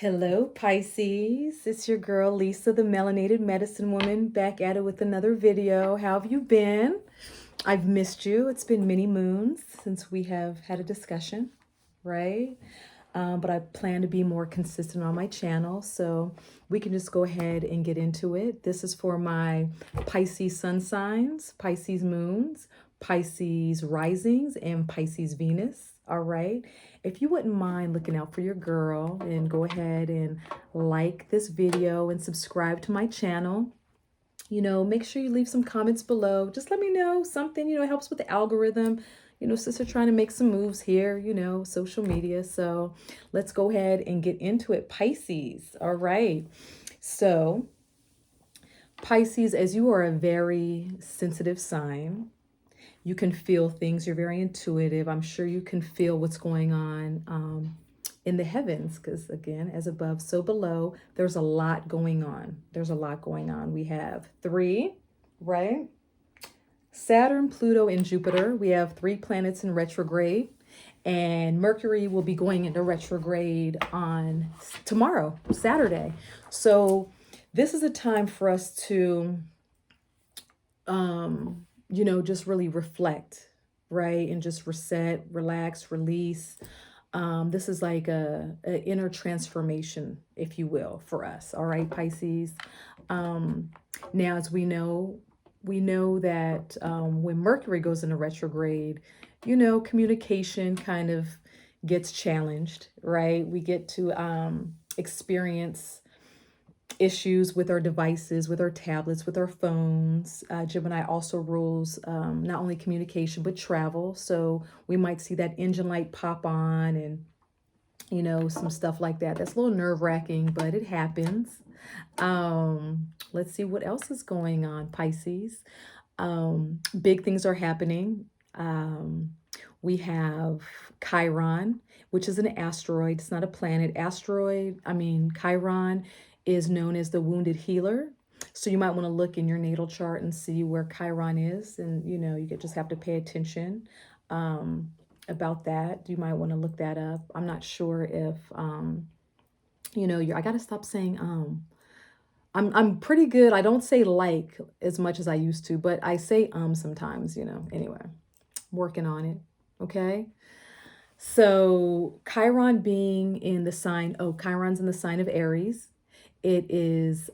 Hello, Pisces. It's your girl, Lisa, the Melanated Medicine Woman, back at it with another video. How have you been? I've missed you. It's been many moons since we have had a discussion, right? But I plan to be more consistent on my channel, so we can just go ahead and get into it. This is for my Pisces sun signs, Pisces moons, Pisces risings, and Pisces Venus. All right. If you wouldn't mind looking out for your girl and go ahead and like this video and subscribe to my channel. Make sure you leave some comments below. Just let me know something, it helps with the algorithm. Sister trying to make some moves here, social media. So let's go ahead and get into it. Pisces. All right. So Pisces, as you are a very sensitive sign, you can feel things. You're very intuitive. I'm sure you can feel what's going on in the heavens, because again, as above, so below, there's a lot going on. There's a lot going on. We have three, right? Saturn, Pluto, and Jupiter. We have three planets in retrograde, and Mercury will be going into retrograde on tomorrow, Saturday. So this is a time for us to just really reflect, right? And just reset, relax, release. This is like a inner transformation, if you will, for us. All right, Pisces. Now, as we know that when Mercury goes into retrograde, communication kind of gets challenged, right? We get to experience issues with our devices, with our tablets, with our phones. Gemini also rules not only communication, but travel. So we might see that engine light pop on and, some stuff like that. That's a little nerve-wracking, but it happens. Let's see what else is going on, Pisces. Big things are happening. We have Chiron, which is an asteroid. It's not a planet. Chiron is known as the wounded healer. So you might want to look in your natal chart and see where Chiron is. And, you just have to pay attention about that. You might want to look that up. I'm not sure if, I got to stop saying, I'm pretty good. I don't say like as much as I used to, but I say sometimes, anyway, working on it. Okay. So Chiron being in the sign, Chiron's in the sign of Aries. It is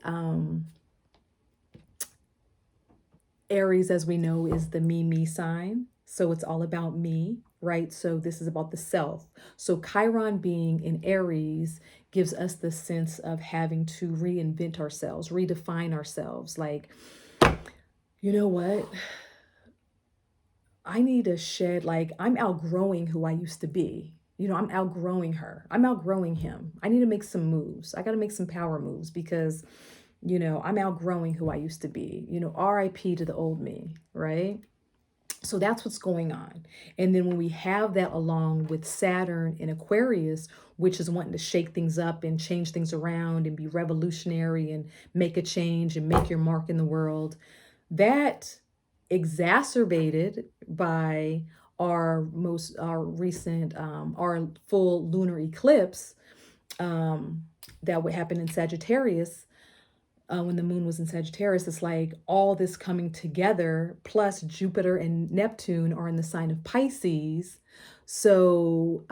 Aries, as we know, is the me sign. So it's all about me, right? So this is about the self. So Chiron being in Aries gives us the sense of having to reinvent ourselves, redefine ourselves. Like, you know what? I need to shed, like, I'm outgrowing who I used to be. I'm outgrowing her. I'm outgrowing him. I need to make some moves. I got to make some power moves because, I'm outgrowing who I used to be. RIP to the old me, right? So that's what's going on. And then when we have that along with Saturn in Aquarius, which is wanting to shake things up and change things around and be revolutionary and make a change and make your mark in the world, that exacerbated by our recent our full lunar eclipse that would happen in Sagittarius. When the moon was in Sagittarius, it's like all this coming together, plus Jupiter and Neptune are in the sign of Pisces. So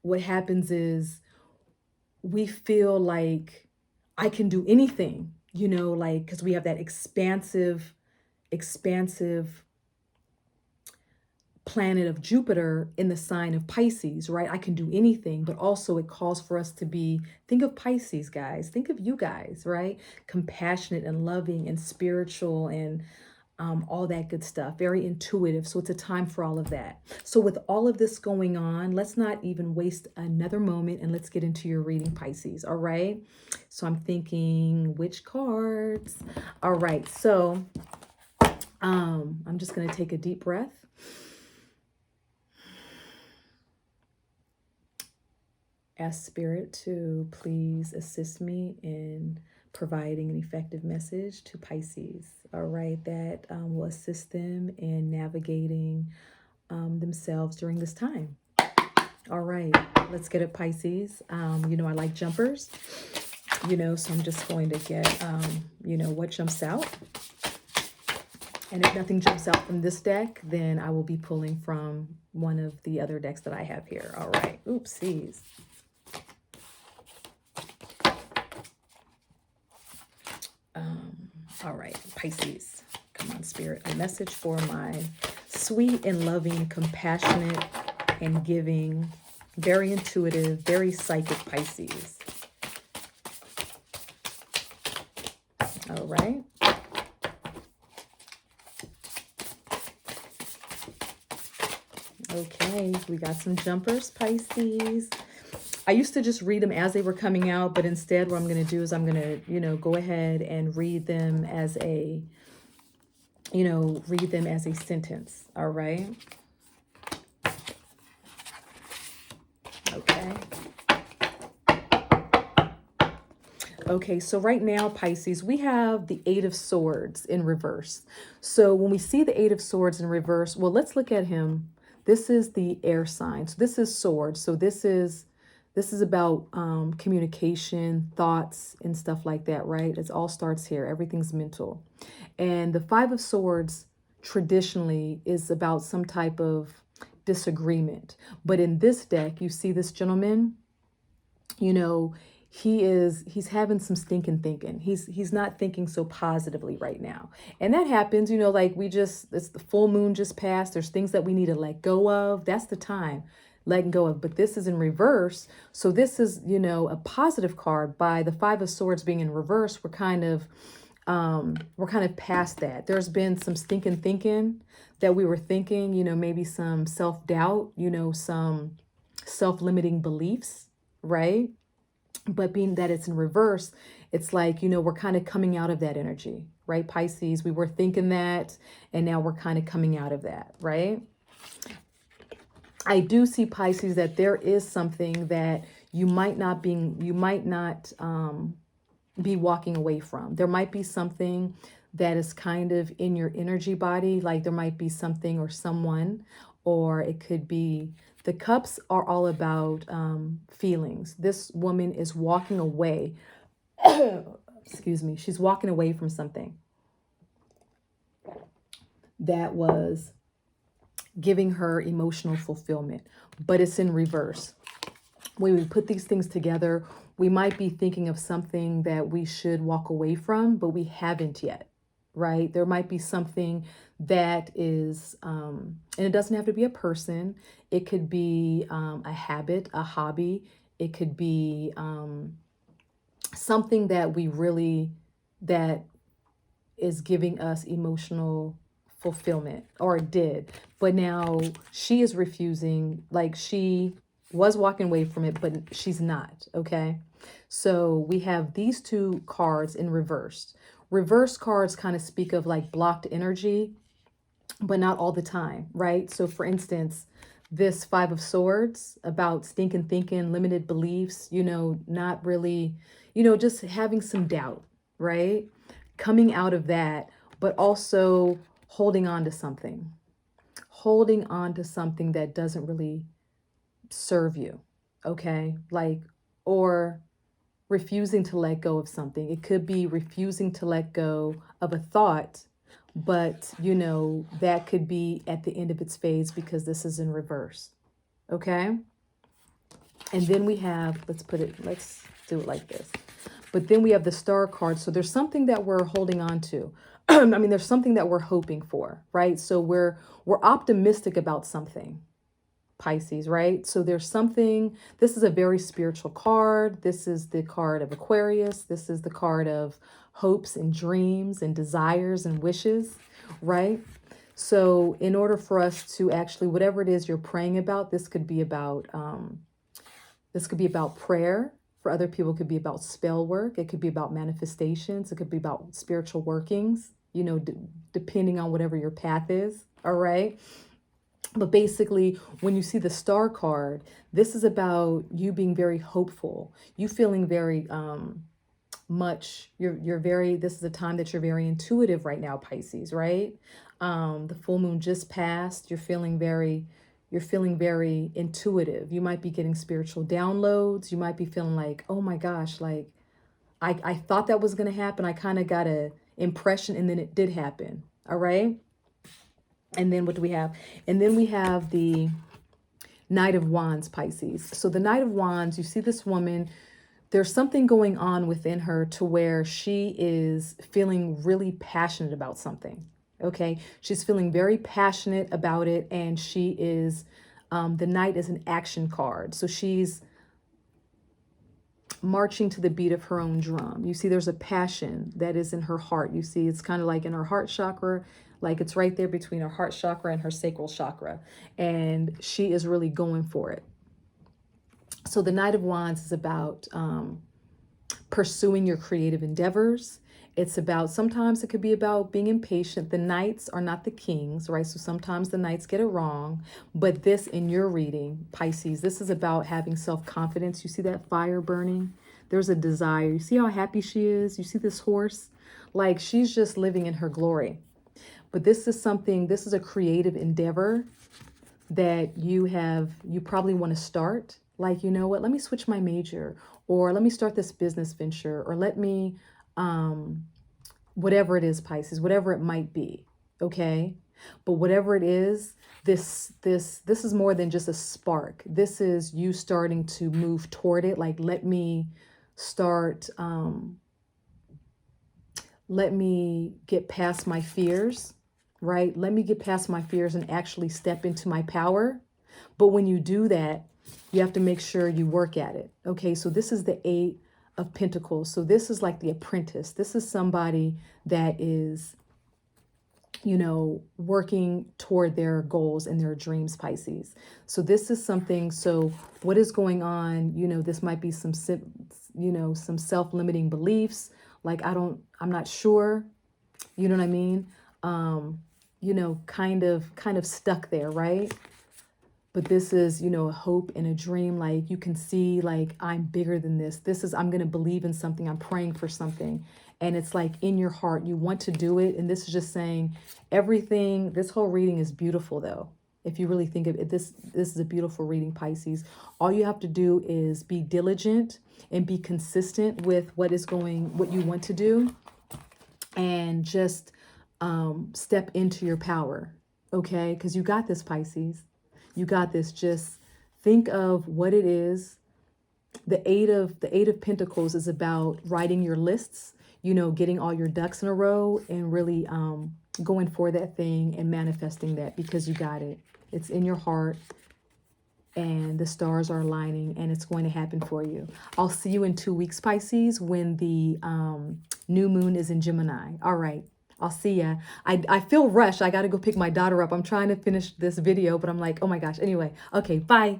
what happens is we feel like I can do anything, like, because we have that expansive planet of Jupiter in the sign of Pisces, right? I can do anything, but also it calls for us to be, think of Pisces, guys, think of you guys, right? Compassionate and loving and spiritual and all that good stuff, very intuitive. So it's a time for all of that. So with all of this going on, let's not even waste another moment and let's get into your reading, Pisces. All right. So I'm thinking which cards. All right. So I'm just going to take a deep breath. Ask Spirit to please assist me in providing an effective message to Pisces, all right, that will assist them in navigating themselves during this time. All right, let's get it, Pisces. You know, I like jumpers, so I'm just going to get, what jumps out. And if nothing jumps out from this deck, then I will be pulling from one of the other decks that I have here. All right. Oopsies. All right, Pisces. Come on, Spirit. A message for my sweet and loving, compassionate and giving, very intuitive, very psychic Pisces. All right. Okay, we got some jumpers, Pisces. I used to just read them as they were coming out, but instead what I'm going to do is I'm going to, go ahead and read them as a, read them as a sentence. All right. Okay. Okay, so right now, Pisces, we have the Eight of Swords in reverse. So when we see the Eight of Swords in reverse, well, let's look at him. This is the air sign. So this is swords. So this is about communication, thoughts, and stuff like that, right? It all starts here. Everything's mental. And the Five of Swords traditionally is about some type of disagreement. But in this deck, you see this gentleman, he's having some stinking thinking. He's not thinking so positively right now. And that happens, like it's the full moon just passed. There's things that we need to let go of. That's the time letting go of. But this is in reverse. So this is, a positive card. By the Five of Swords being in reverse, we're kind of past that. There's been some stinking thinking that we were thinking, maybe some self-doubt, some self-limiting beliefs, right? But being that it's in reverse, it's like, we're kind of coming out of that energy, right? Pisces, we were thinking that, and now we're kind of coming out of that, right? I do see, Pisces, that there is something that you might not be walking away from. There might be something that is kind of in your energy body, like there might be something or someone, or it could be, the cups are all about feelings. This woman is walking away. Excuse me. She's walking away from something that was giving her emotional fulfillment, but it's in reverse. When we put these things together, we might be thinking of something that we should walk away from, but we haven't yet, right? There might be something that is, and it doesn't have to be a person. It could be a habit, a hobby. It could be something that is giving us emotional fulfillment, or it did. But now she is refusing, like she was walking away from it, but she's not, okay? So we have these two cards in reverse. Reverse cards kind of speak of like blocked energy, but not all the time, right? So for instance, this Five of Swords about stinking thinking, limited beliefs, not really, just having some doubt, right? Coming out of that, but also holding on to something that doesn't really serve you, okay? Like, or refusing to let go of something. It could be refusing to let go of a thought, but that could be at the end of its phase because this is in reverse, okay? And then we have, let's do it like this. But then we have the Star card. So there's something that we're holding on to. I mean, there's something that we're hoping for, right? So we're optimistic about something, Pisces, right? So there's something, this is a very spiritual card. This is the card of Aquarius. This is the card of hopes and dreams and desires and wishes, right? So in order for us to actually, whatever it is you're praying about, this could be about prayer. For other people, it could be about spell work. It could be about manifestations. It could be about spiritual workings, depending on whatever your path is. All right. But basically, when you see the Star card, this is about you being very hopeful. You feeling very much, this is a time that you're very intuitive right now, Pisces, right? The full moon just passed. You're feeling very, You're feeling very intuitive. You might be getting spiritual downloads. You might be feeling like, oh my gosh, like I thought that was going to happen. I kind of got a impression and then it did happen. All right. And then what do we have? And then we have the Knight of Wands, Pisces. So the Knight of Wands, you see this woman, there's something going on within her to where she is feeling really passionate about something. Okay. She's feeling very passionate about it. And she is, the Knight is an action card. So she's marching to the beat of her own drum. You see, there's a passion that is in her heart. You see, it's kind of like in her heart chakra, like it's right there between her heart chakra and her sacral chakra. And she is really going for it. So the Knight of Wands is about pursuing your creative endeavors. It's about, sometimes it could be about being impatient. The knights are not the kings, right? So sometimes the knights get it wrong. But this, in your reading, Pisces, this is about having self-confidence. You see that fire burning? There's a desire. You see how happy she is? You see this horse? Like she's just living in her glory. But this is something, this is a creative endeavor that you probably want to start. Like, you know what, let me switch my major, or let me start this business venture, or let me, whatever it is, Pisces, whatever it might be. Okay. But whatever it is, this is more than just a spark. This is you starting to move toward it. Like, let me start, let me get past my fears, right? Let me get past my fears and actually step into my power. But when you do that, you have to make sure you work at it. Okay, so this is the Eight of Pentacles. So this is like the apprentice. This is somebody that is, you know, working toward their goals and their dreams, Pisces. So this is something, so what is going on? You know, this might be some, you know, some self-limiting beliefs. Like, I'm not sure, you know what I mean? You know, kind of stuck there, right? But this is, you know, a hope and a dream. Like you can see, like, I'm bigger than this. This is, I'm going to believe in something. I'm praying for something. And it's like in your heart, you want to do it. And this is just saying everything. This whole reading is beautiful, though. If you really think of it, this is a beautiful reading, Pisces. All you have to do is be diligent and be consistent with what you want to do. And just step into your power. Okay? Because you got this, Pisces. You got this. Just think of what it is. The Eight of Pentacles is about writing your lists, you know, getting all your ducks in a row and really going for that thing and manifesting that, because you got it. It's in your heart and the stars are aligning and it's going to happen for you. I'll see you in 2 weeks, Pisces, when the new moon is in Gemini. All right. I'll see ya. I feel rushed. I got to go pick my daughter up. I'm trying to finish this video, but I'm like, oh my gosh. Anyway, okay, bye.